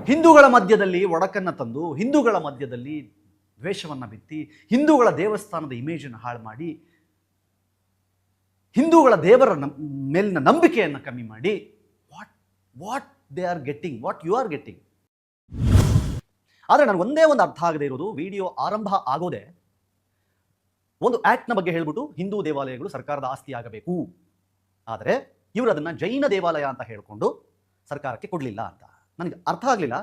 ಹಿಂದೂಗಳ ಮಧ್ಯದಲ್ಲಿ ಒಡಕನ್ನು ತಂದು ಹಿಂದೂಗಳ ಮಧ್ಯದಲ್ಲಿ ದ್ವೇಷವನ್ನು ಬಿತ್ತಿ ಹಿಂದೂಗಳ ದೇವಸ್ಥಾನದ ಇಮೇಜನ್ನು ಹಾಳು ಮಾಡಿ ಹಿಂದೂಗಳ ದೇವರ ಮೇಲಿನ ನಂಬಿಕೆಯನ್ನು ಕಮ್ಮಿ ಮಾಡಿ what they are getting, what you are getting. ಆದರೆ ನನಗೆ ಒಂದೇ ಒಂದು ಅರ್ಥ ಆಗದೆ ಇರೋದು, ವಿಡಿಯೋ ಆರಂಭ ಆಗೋದೆ ಒಂದು ಆಕ್ಟ್ನ ಬಗ್ಗೆ ಹೇಳ್ಬಿಟ್ಟು ಹಿಂದೂ ದೇವಾಲಯಗಳು ಸರ್ಕಾರದ ಆಸ್ತಿ ಆಗಬೇಕು, ಆದರೆ ಇವರು ಅದನ್ನು ಜೈನ ದೇವಾಲಯ ಅಂತ ಹೇಳಿಕೊಂಡು ಸರ್ಕಾರಕ್ಕೆ ಕೊಡಲಿಲ್ಲ ಅಂತ ನನಗೆ ಅರ್ಥ ಆಗಲಿಲ್ಲ.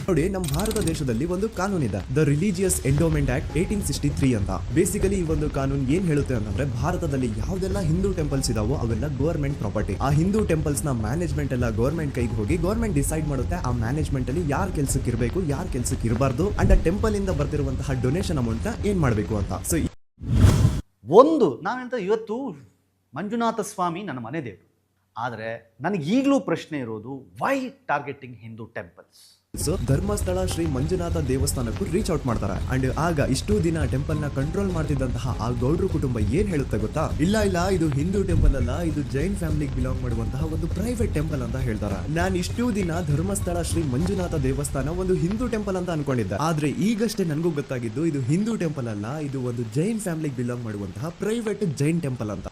ನೋಡಿ, ನಮ್ಮ ಭಾರತ ದೇಶದಲ್ಲಿ ಒಂದು ಕಾನೂನಿದೆ, ದ ರಿಲಿಜಿಯಸ್ ಎಂಡೋಮೆಂಟ್ ಆಕ್ಟ್ 1863 ಅಂತ. ಬೇಸಿಕಲಿ ಈ ಒಂದು ಕಾನೂನು ಏನ್ ಹೇಳುತ್ತೆ ಅಂತಂದ್ರೆ, ಭಾರತದಲ್ಲಿ ಯಾವ್ದೆಲ್ಲ ಹಿಂದೂ ಟೆಂಪಲ್ಸ್ ಇದಾವೋ ಅವೆಲ್ಲ ಗವರ್ಮೆಂಟ್ ಪ್ರಾಪರ್ಟಿ. ಆ ಹಿಂದೂ ಟೆಂಪಲ್ಸ್ ನ ಮ್ಯಾನೇಜ್ಮೆಂಟ್ ಎಲ್ಲ ಗವರ್ಮೆಂಟ್ ಕೈಗೆ ಹೋಗಿ ಗವರ್ಮೆಂಟ್ ಡಿಸೈಡ್ ಮಾಡುತ್ತೆ ಆ ಮ್ಯಾನೇಜ್ಮೆಂಟ್ ಅಲ್ಲಿ ಯಾರ್ ಕೆಲ್ಸಕ್ಕೆ ಇರಬೇಕು, ಯಾರ್ ಕೆಲ್ಸಕ್ಕೆ ಇರಬಾರ್ದು, ಅಂಡ್ ಆ ಟೆಂಪಲ್ ಇಂದ ಬರ್ತಿರುವಂತಹ ಡೊನೇಷನ್ ಅಮೌಂಟ್ ನ ಏನ್ ಮಾಡಬೇಕು ಅಂತ. ಸೊ ನಾವೆಂತ ಇವತ್ತು ಮಂಜುನಾಥ ಸ್ವಾಮಿ ನನ್ನ ಮನೆ ದೇವರು, ಆದರೆ ನನಗೆ ಈಗಲೂ ಪ್ರಶ್ನೆ ಇರೋದು, why targeting Hindu temples? Dharmasthala Shri Manjunatha ದೇವಸ್ಥಾನಕ್ಕೂ ರೀಚ್ ಔಟ್ ಮಾಡ್ತಾರೆ. ಅಂಡ್ ಆಗ ಇಷ್ಟು ದಿನ ಟೆಂಪಲ್ ನ ಕಂಟ್ರೋಲ್ ಮಾಡ್ತಿದ್ದಂತಹ ಆ ಗೌಡ್ರು ಕುಟುಂಬ ಏನ್ ಹೇಳುತ್ತೆ ಗೊತ್ತಾ, ಇಲ್ಲ ಇದು ಹಿಂದೂ ಟೆಂಪಲ್ ಅಲ್ಲ, ಇದು ಜೈನ್ ಫ್ಯಾಮಿಲಿಗೆ ಬಿಲಾಂಗ್ ಮಾಡುವಂತಹ ಒಂದು ಪ್ರೈವೇಟ್ ಟೆಂಪಲ್ ಅಂತ ಹೇಳ್ತಾರೆ. ನಾನು ಇಷ್ಟು ದಿನ ಧರ್ಮಸ್ಥಳ ಶ್ರೀ ಮಂಜುನಾಥ ದೇವಸ್ಥಾನ ಒಂದು ಹಿಂದೂ ಟೆಂಪಲ್ ಅಂತ ಅನ್ಕೊಂಡಿದ್ದೆ, ಆದ್ರೆ ಈಗಷ್ಟೇ ನನಗೂ ಗೊತ್ತಾಗಿದ್ದು ಇದು ಹಿಂದೂ ಟೆಂಪಲ್ ಅಲ್ಲ, ಇದು ಒಂದು ಜೈನ್ ಫ್ಯಾಮಿಲಿಗೆ ಬಿಲಾಂಗ್ ಮಾಡುವಂತಹ ಪ್ರೈವೇಟ್ ಜೈನ್ ಟೆಂಪಲ್ ಅಂತ.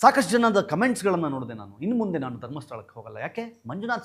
ಸಾಕಷ್ಟು ಜನದ ಕಮೆಂಟ್ಸ್ಗಳನ್ನು ನೋಡಿದೆ ನಾನು. ಇನ್ನು ಮುಂದೆ ನಾನು ಧರ್ಮಸ್ಥಳಕ್ಕೆ ಹೋಗಲ್ಲ, ಯಾಕೆ ಮಂಜುನಾಥ